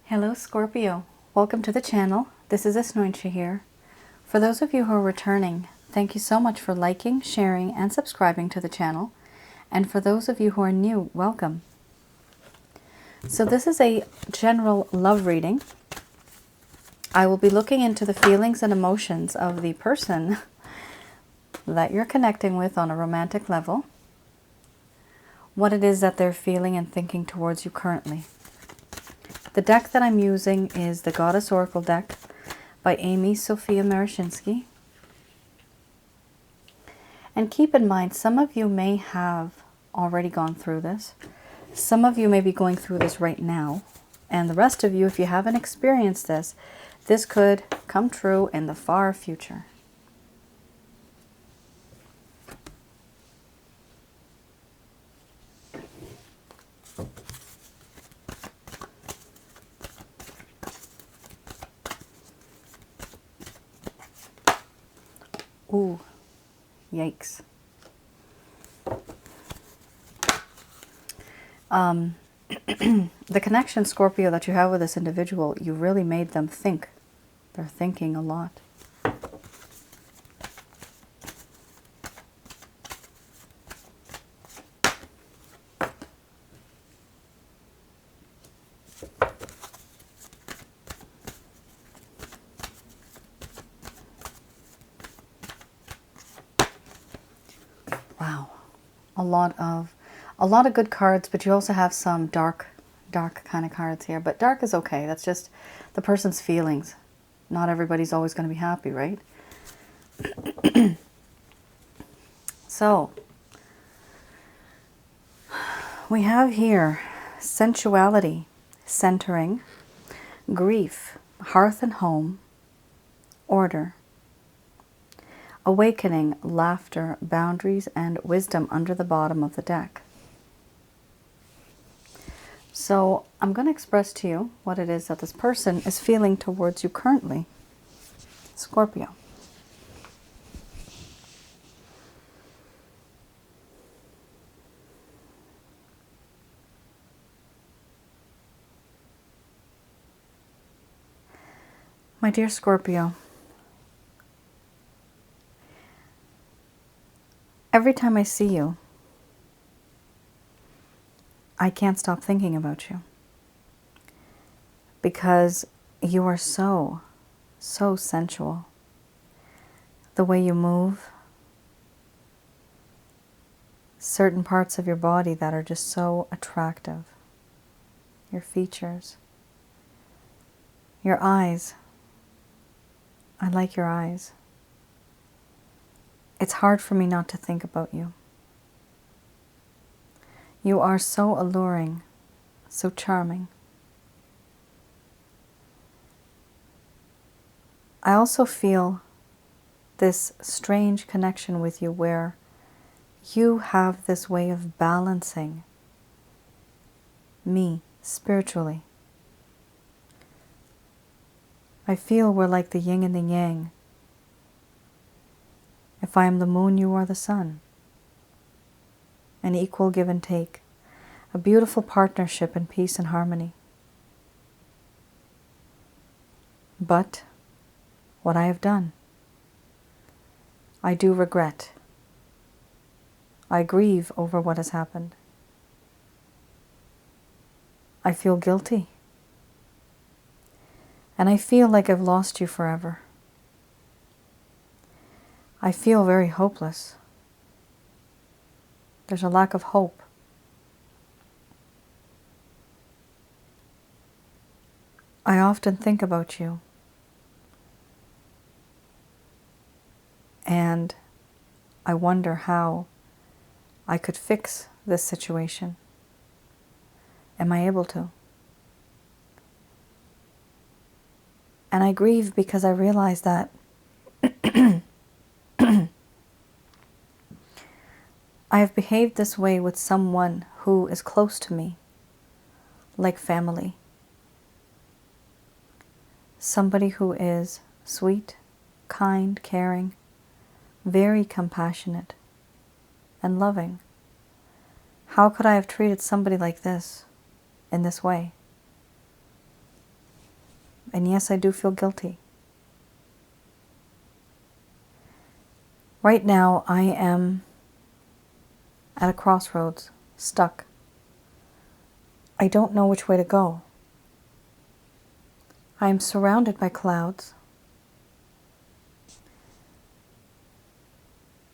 Hello Scorpio, welcome to the channel. This is Asnointia here. For those of you who are returning, thank you so much for liking, sharing, and subscribing to the channel. And for those of you who are new, welcome. So this is a general love reading. I will be looking into the feelings and emotions of the person that you're connecting with on a romantic level, what it is that they're feeling and thinking towards you currently. The deck that I'm using is the Goddess Oracle deck by Amy Sophia Marashinsky. And keep in mind, some of you may have already gone through this. Some of you may be going through this right now. And the rest of you, if you haven't experienced this, this could come true in the far future. Ooh, yikes. The connection, Scorpio, that you have with this individual, you really made them think. They're thinking a lot. Wow, a lot of good cards, but you also have some dark kind of cards here. But dark is okay. That's just the person's feelings. Not everybody's always going to be happy, right? So we have here sensuality, centering, grief, hearth and home, order, awakening, laughter, boundaries, and wisdom under the bottom of the deck. So I'm going to express to you what it is that this person is feeling towards you currently, Scorpio. My dear Scorpio, every time I see you, I can't stop thinking about you because you are so sensual. The way you move, certain parts of your body that are just so attractive, your features, your eyes. I like your eyes. It's hard for me not to think about you. You are so alluring, so charming. I also feel this strange connection with you where you have this way of balancing me spiritually. I feel we're like the yin and the yang. If I am the moon, you are the sun. An equal give and take, a beautiful partnership in peace and harmony. But what I have done, I do regret. I grieve over what has happened. I feel guilty. And I feel like I've lost you forever. I feel very hopeless. There's a lack of hope. I often think about you. And I wonder how I could fix this situation. Am I able to? And I grieve because I realize that I have behaved this way with someone who is close to me, like family. Somebody who is sweet, kind, caring, very compassionate, and loving. How could I have treated somebody like this, in this way? And yes, I do feel guilty. Right now, I am at a crossroads, stuck. I don't know which way to go. I am surrounded by clouds.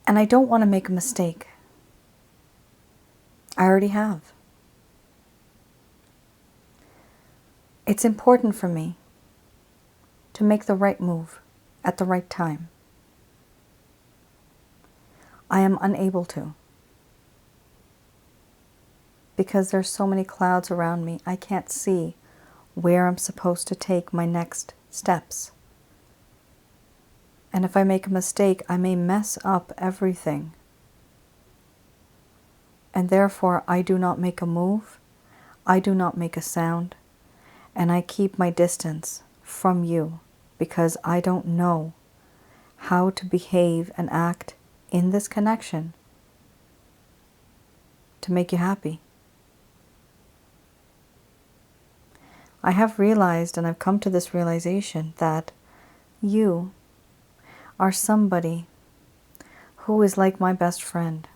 And I don't want to make a mistake. I already have. It's important for me to make the right move at the right time. I am unable to. Because there's so many clouds around me, I can't see where I'm supposed to take my next steps. And if I make a mistake, I may mess up everything. And therefore, I do not make a move, I do not make a sound, and I keep my distance from you because I don't know how to behave and act in this connection to make you happy. I have realized, and I've come to this realization, that you are somebody who is like my best friend.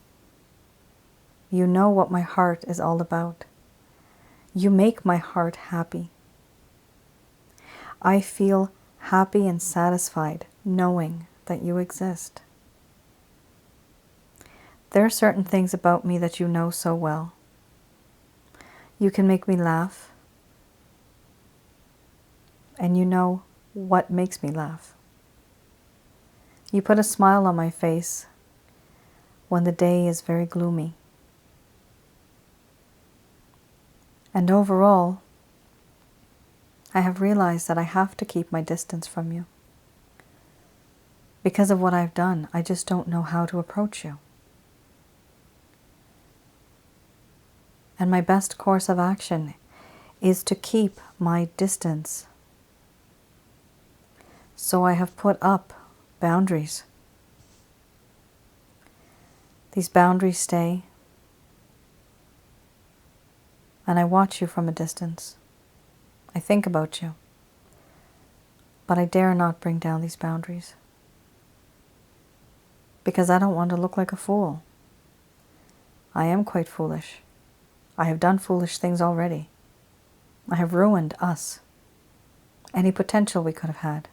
You know what my heart is all about. You make my heart happy. I feel happy and satisfied knowing that you exist. There are certain things about me that you know so well. You can make me laugh, and you know what makes me laugh. You put a smile on my face when the day is very gloomy. And overall, I have realized that I have to keep my distance from you. Because of what I've done, I just don't know how to approach you. And my best course of action is to keep my distance. So I have put up boundaries. These boundaries stay, and I watch you from a distance. I think about you, but I dare not bring down these boundaries because I don't want to look like a fool. I am quite foolish. I have done foolish things already. I have ruined us, any potential we could have had.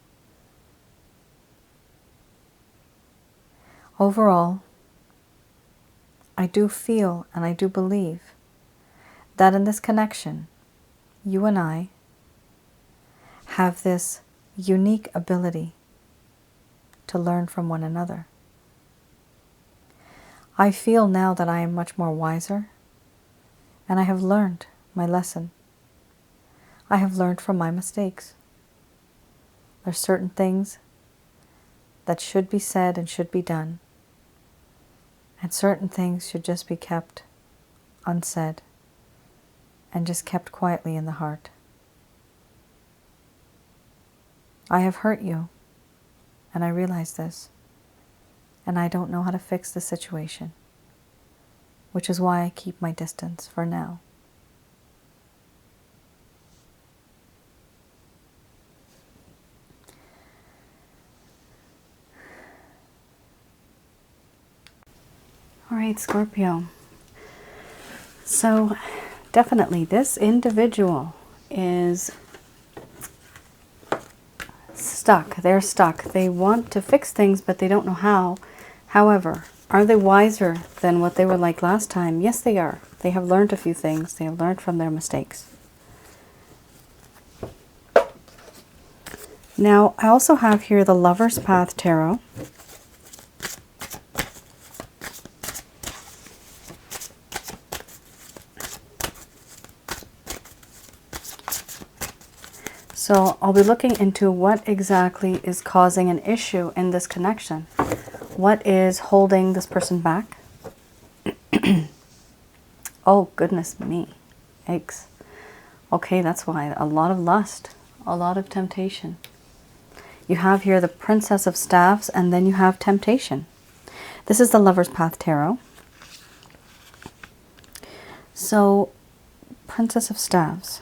Overall, I do feel and I do believe that in this connection, you and I have this unique ability to learn from one another. I feel now that I am much more wiser, and I have learned my lesson. I have learned from my mistakes. There are certain things that should be said and should be done, and certain things should just be kept unsaid and just kept quietly in the heart. I have hurt you, and I realize this, and I don't know how to fix the situation, which is why I keep my distance for now. All right, Scorpio. So definitely this individual is stuck. They're stuck. They want to fix things, but they don't know how. However, are they wiser than what they were like last time? Yes, they are. They have learned a few things. They have learned from their mistakes. Now, I also have here the Lover's Path Tarot. So I'll be looking into what exactly is causing an issue in this connection. What is holding this person back? Oh, goodness me. Eggs. Okay, that's why. A lot of lust. A lot of temptation. You have here the Princess of Staffs, and then you have temptation. This is the Lover's Path Tarot. So, Princess of Staffs.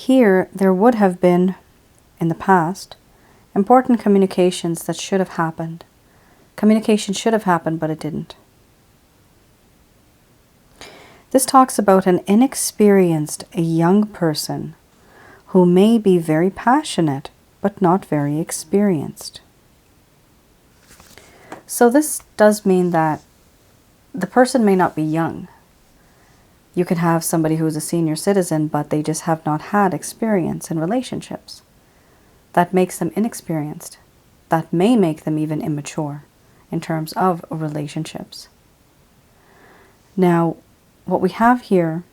Here, there would have been, in the past, important communications that should have happened. Communication should have happened, but it didn't. This talks about an inexperienced, a young person who may be very passionate, but not very experienced. So this does mean that the person may not be young. You can have somebody who is a senior citizen, but they just have not had experience in relationships. That makes them inexperienced. That may make them even immature in terms of relationships. Now, what we have here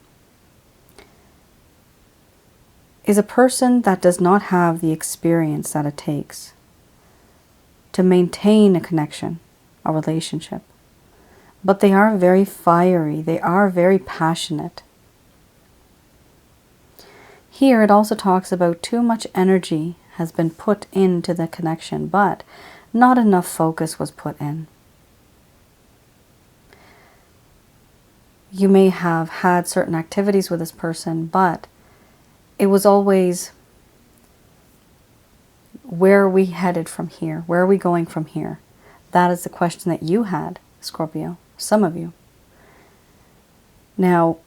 is a person that does not have the experience that it takes to maintain a connection, a relationship. But they are very fiery. They are very passionate. Here it also talks about too much energy has been put into the connection, but not enough focus was put in. You may have had certain activities with this person, but it was always, where are we headed from here? Where are we going from here? That is the question that you had, Scorpio, some of you. Now,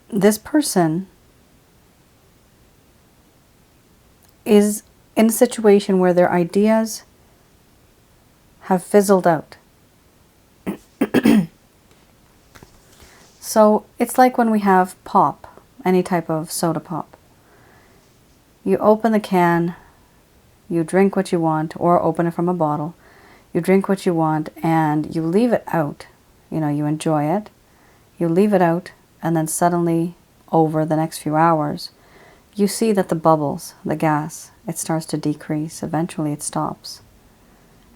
this person is in a situation where their ideas have fizzled out. So it's like when we have pop, any type of soda pop. You open the can, you drink what you want, or open it from a bottle. You drink what you want and you leave it out. You know, you enjoy it. You leave it out, and then suddenly, over the next few hours, you see that the bubbles, the gas, it starts to decrease. Eventually it stops.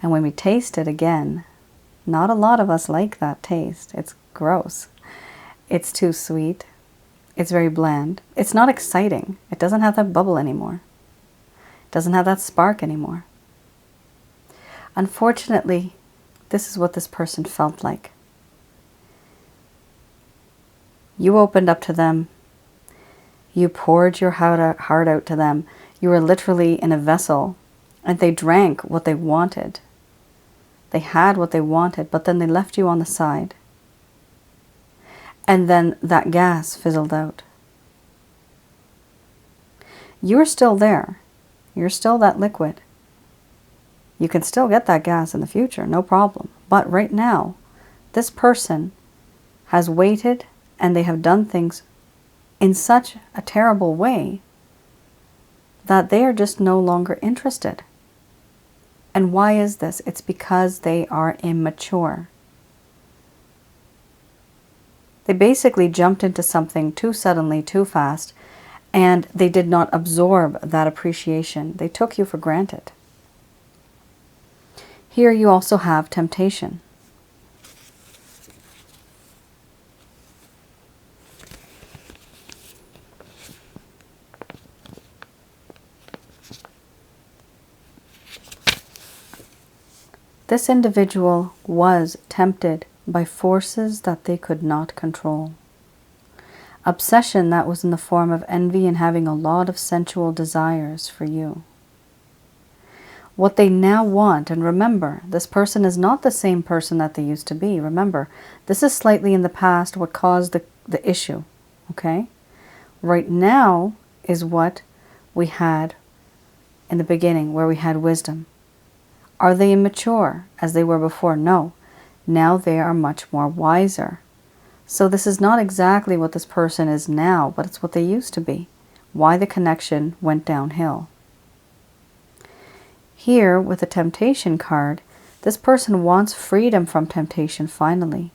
And when we taste it again, not a lot of us like that taste. It's gross. It's too sweet. It's very bland. It's not exciting. It doesn't have that bubble anymore. It doesn't have that spark anymore. Unfortunately, this is what this person felt like. You opened up to them. You poured your heart out to them. You were literally in a vessel, and they drank what they wanted. They had what they wanted, but then they left you on the side. And then that gas fizzled out. You're still there. You're still that liquid. You can still get that gas in the future, no problem. But right now, this person has waited, and they have done things in such a terrible way that they are just no longer interested. And why is this? It's because they are immature. They basically jumped into something too suddenly, too fast, and they did not absorb that appreciation. They took you for granted. Here you also have temptation. This individual was tempted by forces that they could not control. Obsession that was in the form of envy and having a lot of sensual desires for you. What they now want, and remember, this person is not the same person that they used to be. Remember, this is slightly in the past what caused the issue, okay? Right now is what we had in the beginning, where we had wisdom. Are they immature as they were before? No. Now they are much more wiser. So this is not exactly what this person is now, but it's what they used to be. Why the connection went downhill. Here, with the temptation card, this person wants freedom from temptation finally.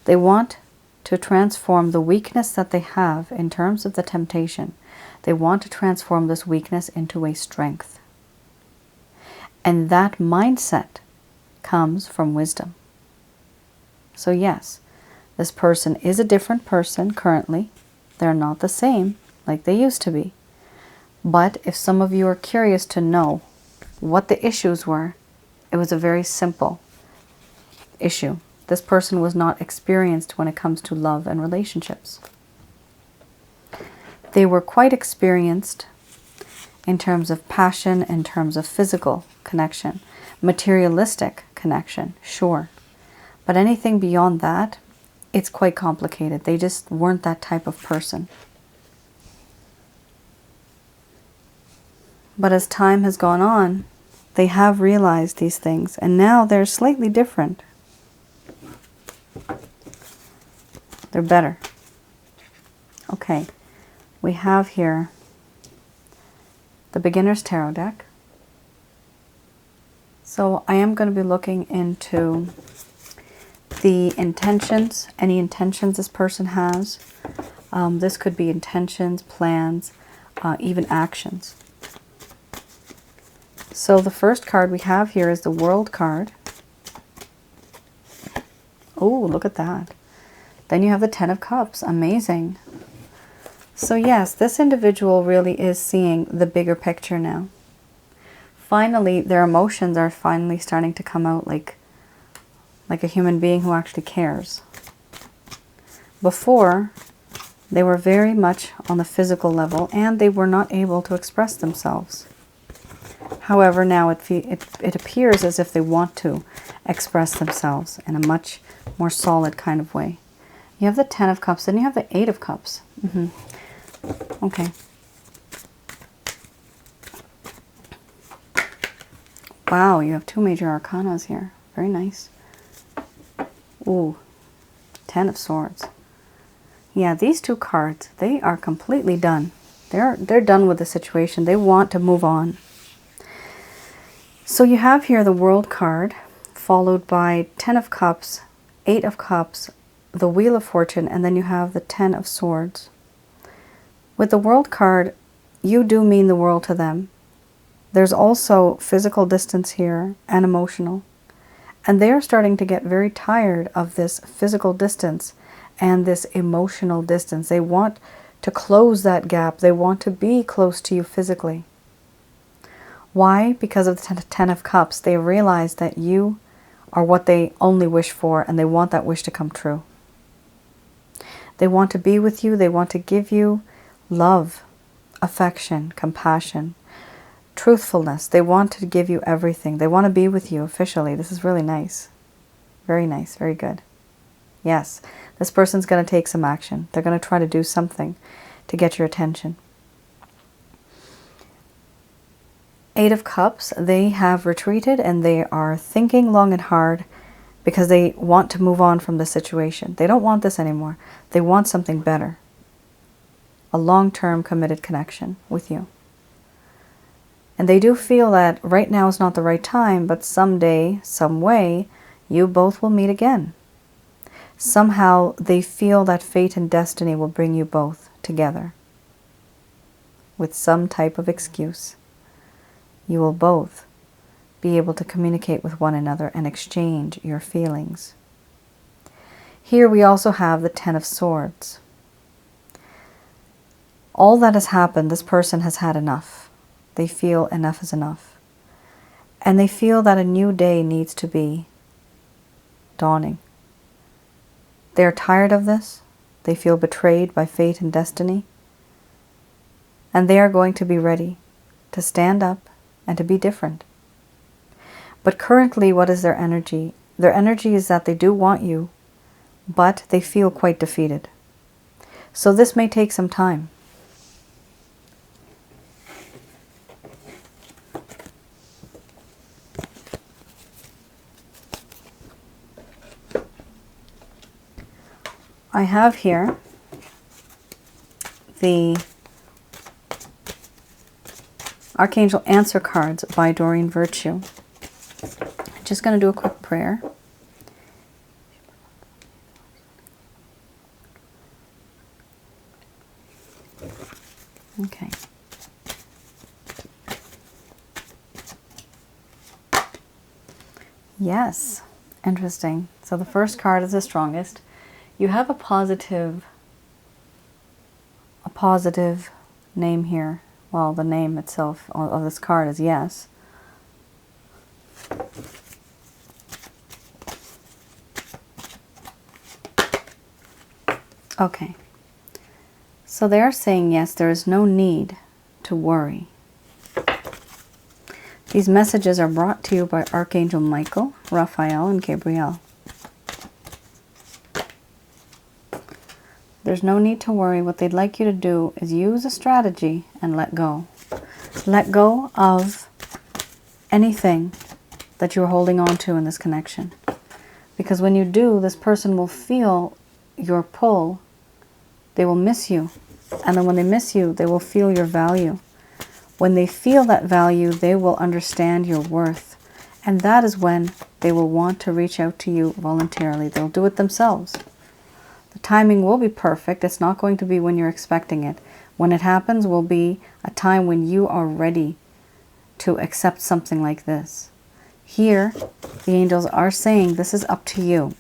They want to transform the weakness that they have in terms of the temptation. They want to transform this weakness into a strength. And that mindset comes from wisdom. So yes, this person is a different person currently. They're not the same like they used to be. But if some of you are curious to know what the issues were, it was a very simple issue. This person was not experienced when it comes to love and relationships. They were quite experienced in terms of passion, in terms of physical connection, materialistic connection, sure. But anything beyond that, it's quite complicated. They just weren't that type of person. But as time has gone on, they have realized these things, and now they're slightly different. They're better. Okay, we have here the Beginner's Tarot deck. So I am going to be looking into the intentions, any intentions this person has. This could be intentions, plans, even actions. So the first card we have here is the World card. Oh, look at that. Then you have the Ten of Cups. Amazing. So yes, this individual really is seeing the bigger picture now. Finally, their emotions are finally starting to come out like a human being who actually cares. Before, they were very much on the physical level and they were not able to express themselves. However, now it appears as if they want to express themselves in a much more solid kind of way. You have the Ten of Cups, and you have the Eight of Cups. Okay. Wow, you have two major arcanas here. Very nice. Ooh, Ten of Swords. Yeah, these two cards, they are completely done. They're done with the situation. They want to move on. So you have here the World card, followed by Ten of Cups, Eight of Cups, the Wheel of Fortune, and then you have the Ten of Swords. With the World card, you do mean the world to them. There's also physical distance here and emotional. And they're starting to get very tired of this physical distance and this emotional distance. They want to close that gap. They want to be close to you physically. Why? Because of the Ten of Cups. They realize that you are what they only wish for, and they want that wish to come true. They want to be with you. They want to give you love, affection, compassion, truthfulness. They want to give you everything. They want to be with you officially. This is really nice. Very nice. Very good. Yes, this person's going to take some action. They're going to try to do something to get your attention. Eight of Cups, they have retreated and they are thinking long and hard because they want to move on from the situation. They don't want this anymore. They want something better. A long-term committed connection with you. And they do feel that right now is not the right time, but someday, some way, you both will meet again. Somehow they feel that fate and destiny will bring you both together with some type of excuse. You will both be able to communicate with one another and exchange your feelings. Here we also have the Ten of Swords. All that has happened, this person has had enough. They feel enough is enough. And they feel that a new day needs to be dawning. They're tired of this. They feel betrayed by fate and destiny. And they are going to be ready to stand up and to be different. But currently, what is their energy? Their energy is that they do want you, but they feel quite defeated. So this may take some time. I have here the Archangel Answer Cards by Doreen Virtue. I'm just going to do a quick prayer. Okay. Yes, interesting. So the first card is the strongest. You have a positive name here. Well, the name itself of this card is yes. Okay. So they're saying, yes, there is no need to worry. These messages are brought to you by Archangel Michael, Raphael, and Gabriel. There's no need to worry. What they'd like you to do is use a strategy and let go. Let go of anything that you're holding on to in this connection. Because when you do, this person will feel your pull. They will miss you. And then when they miss you, they will feel your value. When they feel that value, they will understand your worth. And that is when they will want to reach out to you voluntarily. They'll do it themselves. The timing will be perfect. It's not going to be when you're expecting it. When it happens will be a time when you are ready to accept something like this. Here, the angels are saying this is up to you.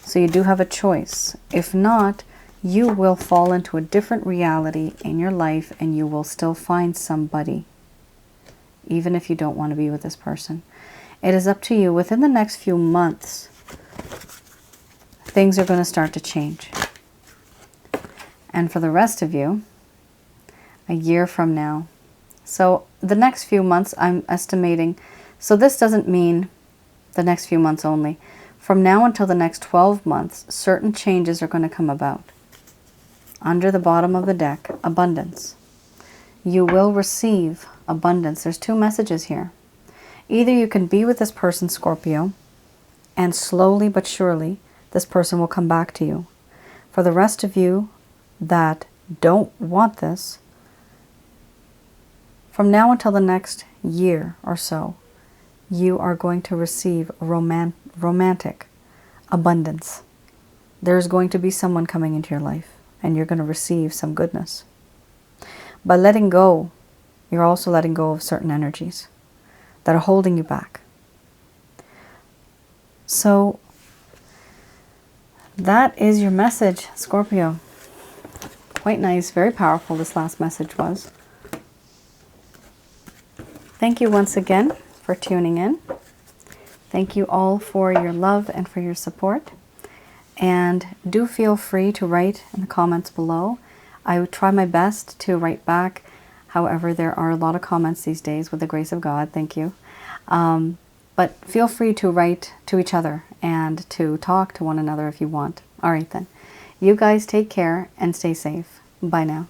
So you do have a choice. If not, you will fall into a different reality in your life and you will still find somebody, even if you don't want to be with this person. It is up to you. Within the next few months, things are going to start to change. And for the rest of you, a year from now. So the next few months, I'm estimating, so this doesn't mean the next few months only. From now until the next 12 months, certain changes are going to come about. Under the bottom of the deck, abundance. You will receive abundance. There's two messages here. Either you can be with this person, Scorpio, and slowly but surely, this person will come back to you. For the rest of you that don't want this, from now until the next year or so, you are going to receive romantic abundance. There's going to be someone coming into your life, and you're going to receive some goodness. By letting go, you're also letting go of certain energies that are holding you back. So that is your message, Scorpio. Quite nice, very powerful this last message was. Thank you once again for tuning in. Thank you all for your love and for your support. And do feel free to write in the comments below. I would try my best to write back. However, there are a lot of comments these days, with the grace of God. Thank you. But feel free to write to each other and to talk to one another if you want. All right then. You guys take care and stay safe. Bye now.